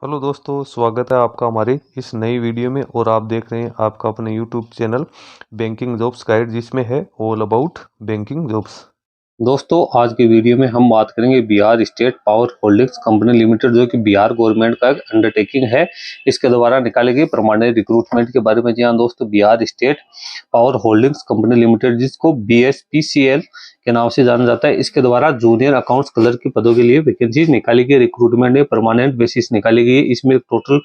Hello दोस्तों, स्वागत है आपका हमारी इस नई वीडियो में। और आप देख रहे हैं आपका अपने YouTube channel banking jobs guide, जिसमें है ऑल अबाउट बैंकिंग जॉब्स। दोस्तों आज की वीडियो में हम बात करेंगे Bihar state power holdings company limited, जो कि बिहार गवर्नमेंट का एक अंडरटेकिंग है। इसके द्वारा निकाली गई परमानेंट रिक्रूटमेंट के बारे में। जी हाँ दोस्तों, Bihar state power holdings company limited, जिसको BSPCL के नाम से जाना जाता है, इसके द्वारा जूनियर अकाउंट्स क्लर्क के पदों के लिए वैकेंसी निकाली गई। रिक्रूटमेंट में परमानेंट बेसिस निकाली गई है। इसमें टोटल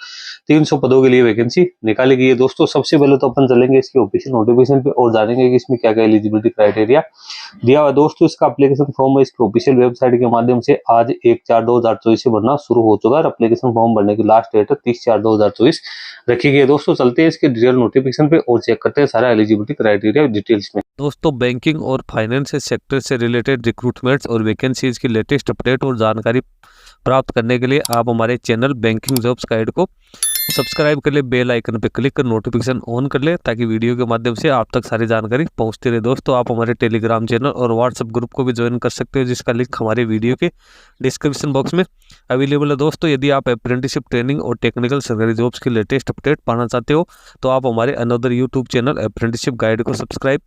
300 पदों के लिए वैकेंसी निकाली गई है। दोस्तों सबसे पहले तो अपन चलेंगे इसके ऑफिशियल नोटिफिकेशन पे और जानेंगे कि इसमें क्या क्या एलिजिबिलिटी क्राइटेरिया दिया हुआ है। दोस्तों इसका एप्लीकेशन फॉर्म इसके ऑफिशियल वेबसाइट के माध्यम से आज 1/4/2024 से भरना शुरू हो चुका है। एप्लीकेशन फॉर्म भरने की लास्ट डेट 30/4/2024 रखी गई है। दोस्तों चलते हैं इसके डिटेल नोटिफिकेशन पे और चेक करते हैं सारा एलिजिबिलिटी क्राइटेरिया डिटेल्स में। दोस्तों बैंकिंग और फाइनेंस सेक्टर से रिलेटेड रिक्रूटमेंट्स और वैकेंसीज की लेटेस्ट अपडेट और जानकारी प्राप्त करने के लिए आप हमारे चैनल बैंकिंग जॉब्स गाइड को सब्सक्राइब कर ले, बेल आइकन पे क्लिक कर नोटिफिकेशन ऑन कर ले, ताकि वीडियो के माध्यम से आप तक सारी जानकारी पहुंचती रहे। दोस्तों आप हमारे टेलीग्राम चैनल और व्हाट्सएप ग्रुप को भी ज्वाइन कर सकते हो, जिसका लिंक हमारे वीडियो के डिस्क्रिप्शन बॉक्स में अवेलेबल है। दोस्तों यदि आप अप्रेंटिसशिप ट्रेनिंग और टेक्निकल सरकारी जॉब्स की लेटेस्ट अपडेट पाना चाहते हो तो आप हमारे another YouTube channel apprenticeship guide को सब्सक्राइब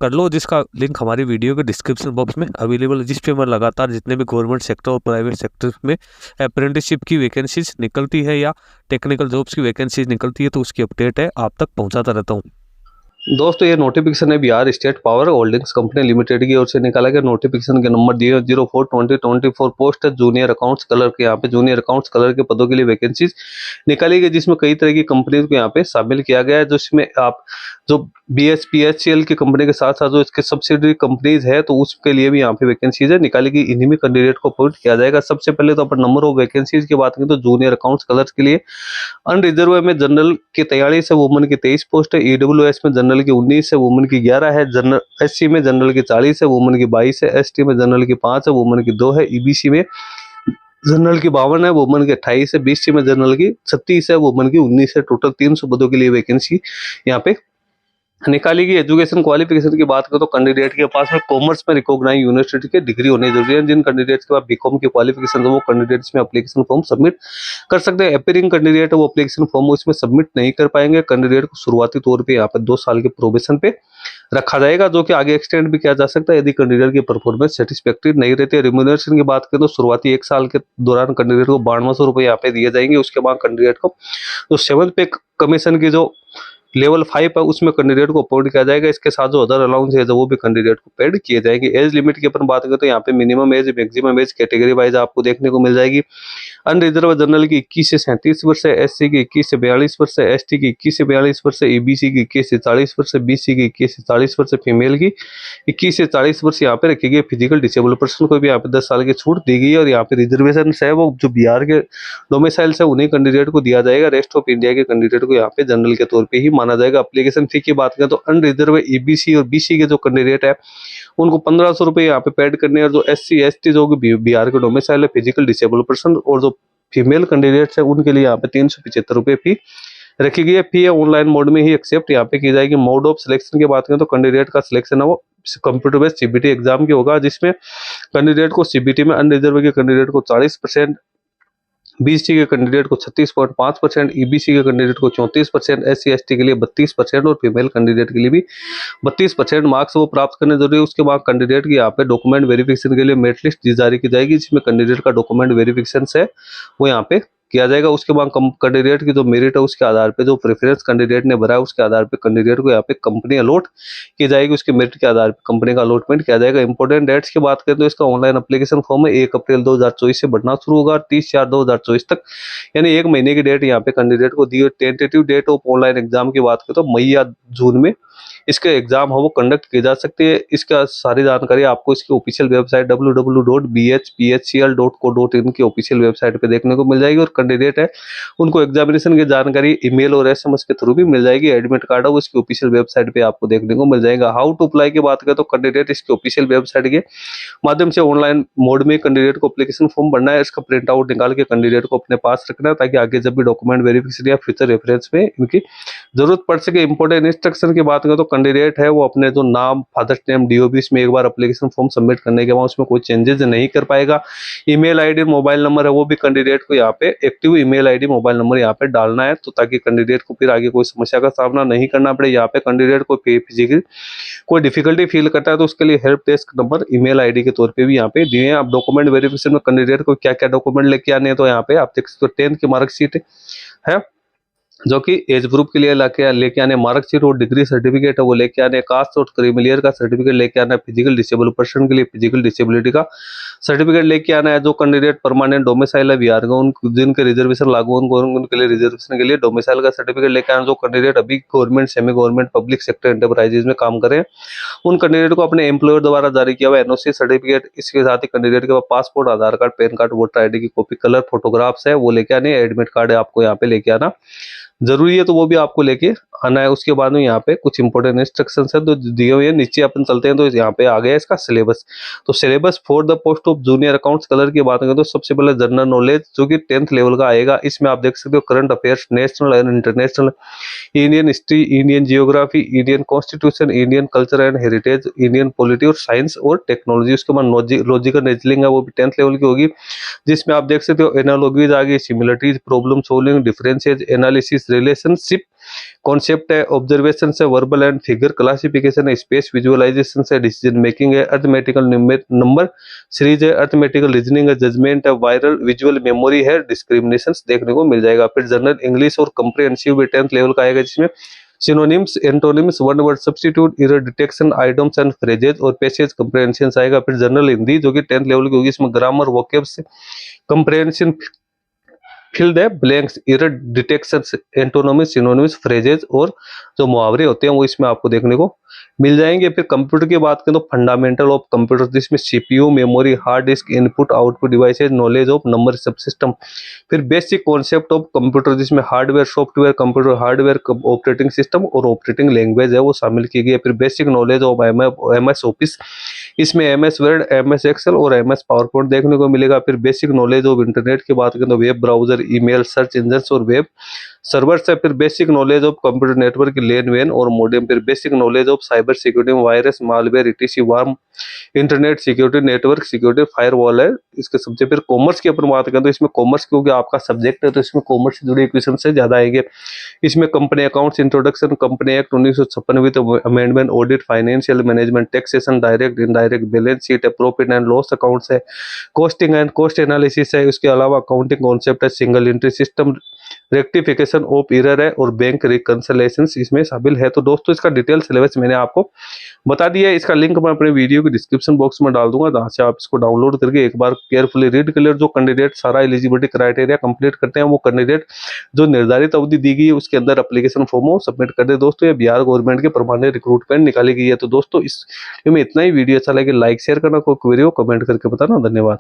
कर लो, जिसका लिंक हमारी वीडियो के डिस्क्रिप्शन बॉक्स में अवेलेबल है, जिस पे मैं लगातार जितने भी गवर्नमेंट सेक्टर और प्राइवेट सेक्टर में अप्रेंटिसशिप की वैकेंसीज निकलती है या टेक्निकल जॉब्स की वैकेंसीज निकलती है तो उसकी अपडेट है आप तक पहुंचाता रहता हूं। दोस्तों ये नोटिफिकेशन है Bihar state power holdings company limited की ओर से निकाला गया। नोटिफिकेशन के नंबर दिए 04/2024। पोस्ट है जूनियर अकाउंट्स कलर के। यहाँ पे जूनियर अकाउंट्स कलर के पदों के लिए वैकेंसीज निकाली गई, जिसमें कई तरह की कंपनीज को यहाँ पे शामिल किया गया है। जिसमें आप जो BSPCL की कंपनी के साथ साथ जो इसके सब्सिडरी कंपनीज है तो उसके लिए भी यहाँ पे वैकेंसीज है निकाली गई। इन्हीं में कैंडिडेट को अपॉइंट किया जाएगा। सबसे पहले तो अपन नंबर ऑफ वैकेंसीज की बात करें तो जूनियर अकाउंट्स कलर के लिए अनरिजर्व में जनरल के 43 है, वुमन की 23 पोस्ट है। EWS में जनरल की 19 है, वुमन की 11 है। जनरल SC में जनरल की 40 है, वुमन की 22 है। ST में जनरल की 5 है, वुमन की 2 है। EBC में जनरल की 52 है, वुमन की 28 है। BC में जनरल की 36 है, वुमन की 19 है। टोटल 300 पदों के लिए वैकेंसी यहाँ पे निकाली गई। एजुकेशन क्वालिफिकेशन की बात करें तो कैंडिडेट के पास में कॉमर्स में रिकॉग्नाइज यूनिवर्सिटी की डिग्री होनी जरूरी है। जिन कैंडिडेट्स के पास BCom की क्वालिफिकेशन है वो कैंडिडेट्स में एप्लीकेशन फॉर्म सबमिट कर सकते हैं। अपीयरिंग कैंडिडेट है वो एप्लीकेशन फॉर्म उसमें सबमिट नहीं कर पाएंगे। कैंडिडेट को शुरुआती तौर पे यहाँ पे 2 साल के प्रोबेशन पे रखा जाएगा, जो कि आगे एक्सटेंड भी किया जा सकता है यदि कैंडिडेट की परफॉर्मेंस सेटिस्फैक्टरी नहीं रहती है। रिम्यूनरेशन की बात करें तो शुरुआती 1 साल के दौरान कैंडिडेट को 9200 रुपए यहाँ पे दिए जाएंगे। उसके बाद कैंडिडेट को जो 7th पे कमीशन की जो लेवल 5 है उसमें कैंडिडेट को अपॉइंट किया जाएगा। इसके साथ जो अदर अलाउंस है वो भी कैंडिडेट को पेड किए जाएंगे। एज लिमिट की अपन बात करें तो यहाँ पे minimum age maximum age category wise आपको देखने को मिल जाएगी। अनरिजर्व जनरल की 21 से 37 वर्ष है। SC की 21 से 42 वर्ष है। ST की 21 से 42 वर्ष है। EBC की 21 से 40 वर्ष है। BC की 21 से 40 वर्ष है। फीमेल की 21 से 40 वर्ष यहाँ पे रखी गई। फिजिकल डिसेबल पर्सन को भी यहाँ पे 10 साल की छूट दी गई है। और यहाँ पे रिजर्वेशन है वो जो बिहार के डोमिसाइल है उन्हीं कैंडिडेट को दिया जाएगा। रेस्ट ऑफ इंडिया के कैंडिडेट को यहाँ पे जनरल के तौर पे ही माना जाएगा। एप्लीकेशन फी की बात करें तो अनरिजर्व EBC और BC के जो कैंडिडेट है उनको 1500 रुपए यहाँ पे पेड करने हैं। और जो SC ST जो बिहार के डोमिसाइल है, फिजिकल डिसेबल पर्सन और जो फीमेल कैंडिडेट्स है उनके लिए यहाँ पे 375 रुपए फी रखी गई है। फी है ऑनलाइन मोड में ही एक्सेप्ट यहाँ पे की जाएगी। मोड ऑफ सिलेक्शन की बात करें तो कैंडिडेट का सिलेक्शन है वो कंप्यूटर बेस्ड CBT एग्जाम की होगा, जिसमें कैंडिडेट को CBT में अनरिजर्व के कैंडिडेट को 40%, BC के कैंडिडेट को 36.5%, EBC के कैंडिडेट को 34%, SC ST के लिए 32% और फीमेल कैंडिडेट के लिए भी 32% मार्क्स वो प्राप्त करने जरूरी है। उसके बाद कैंडिडेट की यहाँ पे डॉक्यूमेंट वेरिफिकेशन के लिए मेरिट लिस्ट जारी की जाएगी, जिसमें कैंडिडेट का डॉक्यूमेंट वेरिफिकेशन है वो यहाँ पे किया जाएगा। उसके बाद कैंडिडेट की जो मेरिट है उसके आधार पे जो प्रेफरेंस कैंडिडेट ने भरा है उसके आधार पे कैंडिडेट को यहाँ पे कंपनी अलॉट की जाएगी। उसके मेरिट के आधार पे कंपनी का अलॉटमेंट किया जाएगा। इंपॉर्टेंट डेट्स की बात करें तो इसका ऑनलाइन एप्लीकेशन फॉर्म है 1 अप्रैल 2024 से भरना शुरू होगा 30/4/2024 तक, यानी 1 महीने की डेट यहाँ पे कैंडिडेट को दी। Tentative date of online exam की बात करें तो मई या जून में इसके एग्जाम है वो कंडक्ट की जा सकती है। इसका सारी जानकारी आपको इसकी ऑफिशियल वेबसाइट www.bhphl.co.in की ऑफिशियल वेबसाइट पे देखने को मिल जाएगी। और कैंडिडेट है उनको एग्जामिनेशन की जानकारी ईमेल और SMS के थ्रू भी मिल जाएगी। एडमिट कार्ड है वो इसकी ऑफिशियल वेबसाइट पे आपको देखने को मिल जाएगा। हाउ टू अप्लाई की बात करें तो कैंडिडेट इसकी ऑफिशियल वेबसाइट के माध्यम से ऑनलाइन मोड में कैंडिडेट को एप्लीकेशन फॉर्म भरना है। इसका प्रिंट आउट निकाल के कैंडिडेट को अपने पास रखना है, ताकि आगे जब भी डॉक्यूमेंट वेरिफिकेशन या फ्यूचर रेफरेंस में इनकी जरूरत पड़ सके। इंपॉर्टेंट इंस्ट्रक्शन की बात करें तो कैंडिडेट है वो अपने जो नाम, फादर्स नेम, डीओबी इसमें एक बार एप्लीकेशन फॉर्म सबमिट करने के बाद उसमें कोई चेंजेस नहीं कर पाएगा। ईमेल आईडी, मोबाइल नंबर है वो भी कैंडिडेट को यहाँ पे active email ID, mobile number यहाँ पे डालना है, तो ताकि कैंडिडेट को फिर आगे कोई समस्या का सामना नहीं करना पड़े। यहाँ पे कैंडिडेट को फिजिकल कोई डिफिकल्टी फील करता है तो उसके लिए help desk number email ID के तौर पे भी यहाँ पे दिए हैं। आप डॉक्यूमेंट वेरिफिकेशन में कैंडिडेट को क्या क्या डॉक्यूमेंट लेके आने हैं, तो यहाँ पे आप देख सकते हो 10th की मार्कशीट है जो कि एज ग्रुप के लिए लेके आने, मार्कशीट और डिग्री सर्टिफिकेट है वो लेके आने, कास्ट और क्रीमिलियर का सर्टिफिकेट लेके आना है, फिजिकल डिसेबल पर्सन के लिए फिजिकल डिसेबिलिटी का सर्टिफिकेट लेके आना है। जो कैंडिडेट परमानेंट डोमिसाइल है बिहार का, उन जिनके रिजर्वेशन लागू उनके लिए रिजर्वेशन के लिए डोमिसाइल का सर्टिफिकेट लेके आना। जो कैंडिडेट अभी government, semi government, public sector enterprises में काम करें, उन कैंडिडेट को अपने एम्प्लॉयर द्वारा जारी किया हुआ एनओसी सर्टिफिकेट, इसके साथ ही कैंडिडेट के पास passport, Aadhaar card, PAN card, voter ID की कॉपी, कलर फोटोग्राफ्स है वो लेके आने, एडमिट कार्ड है आपको यहाँ पे लेके आना जरूरी है, तो वो भी आपको लेके आना है। उसके बाद में यहाँ पे कुछ इंपॉर्टेंट इंस्ट्रक्शंस है तो दिए हुए हैं, नीचे अपन चलते हैं तो यहाँ पे आ गया इसका सिलेबस। तो syllabus for the post of junior accounts colour की बात करें तो सबसे पहले जनरल नॉलेज जो कि 10th लेवल का आएगा। इसमें आप देख सकते हो current affairs, national and international, Indian history, Indian geography, Indian constitution, Indian culture and heritage, Indian polity और साइंस और टेक्नोलॉजी। उसके बाद लॉजिकल रीजनिंग है वो भी 10th लेवल की होगी, जिसमें आप देख सकते हो एनालॉजीज आ गई, similarities, problem solving, differences, analysis, relationship, concept है, ऑब्जर्वेशन है, वर्बल एंड फिगर क्लासिफिकेशन है, स्पेस विजुअलाइजेशन है, डिसीजन मेकिंग है, अर्थमेटिकल नंबर सीरीज है, अर्थमेटिकल रीजनिंग है, जजमेंट है, वायरल विजुअल मेमोरी है, डिस्क्रिमिनेशन देखने को मिल जाएगा। फिर जनरल इंग्लिश और कंप्रिहेंसिव भी 10th लेवल का आएगा, जिसमें synonyms, antonyms, one word substitute, error detection, items and phrases और पैसेज कंप्रिहेंशन आएगा। फिर जनरल हिंदी जो कि 10th लेवल की होगी, इसमें grammar, vocabs, comprehension, fill the blanks, error detection, antonyms, synonyms, phrases और जो मुहावरे होते हैं वो इसमें आपको देखने को मिल जाएंगे। फिर कंप्यूटर की बात करें तो फंडामेंटल ऑफ कंप्यूटर, जिसमें CPU, memory, hard disk, input output devices, knowledge of number सब सिस्टम। फिर बेसिक कॉन्सेप्ट ऑफ कंप्यूटर, जिसमें hardware, software, computer hardware, operating system और ऑपरेटिंग लैंग्वेज है वो शामिल की गई है। फिर basic knowledge of MS office, इसमें एमएस वर्ड, एमएस एक्सेल और एमएस पावर पॉइंट देखने को मिलेगा। फिर बेसिक नॉलेज ऑफ इंटरनेट की बात करें तो web browser, email, search engine और वेब सर्वर्स है। फिर basic knowledge of computer network, lane when और मॉडेम। फिर basic knowledge of cyber security, virus, malware, etc, warm, internet security, network security, firewall है इसके सबसे। फिर कॉमर्स की अपन बात करें तो इसमें कॉमर्स क्योंकि आपका सब्जेक्ट है तो इसमें कॉमर्स से जुड़े क्वेश्चन से ज्यादा आएंगे। इसमें company accounts introduction, company act 1956 with amendment, audit, financial management, taxation, direct indirect, balance sheet है, प्रॉफिट एंड लॉस अकाउंट्स है, कॉस्टिंग एंड कॉस्ट एनालिसिस है। उसके अलावा अकाउंटिंग कॉन्सेप्ट है, single entry system, rectification of error है और bank reconciliation इसमें शामिल है। तो दोस्तों इसका डिटेल सिलेबस मैंने आपको बता दिया है, इसका लिंक मैं अपने वीडियो के डिस्क्रिप्शन बॉक्स में डाल दूंगा, जहां से आप इसको डाउनलोड करके एक बार केयरफुली रीड कर ले। जो कैंडिडेट सारा एलिजिबिलिटी क्राइटेरिया कंप्लीट करते हैं वो कैंडिडेट जो निर्धारित अवधि दी गई है उसके अंदर एप्लीकेशन फॉर्म सबमिट कर दे। दोस्तों ये बिहार गवर्नमेंट के परमानेंट रिक्रूटमेंट निकाली गई है। तो दोस्तों इस में इतना ही। वीडियो अच्छा लगे लाइक शेयर करना, कोई क्वेरी हो कमेंट करके बताना। धन्यवाद।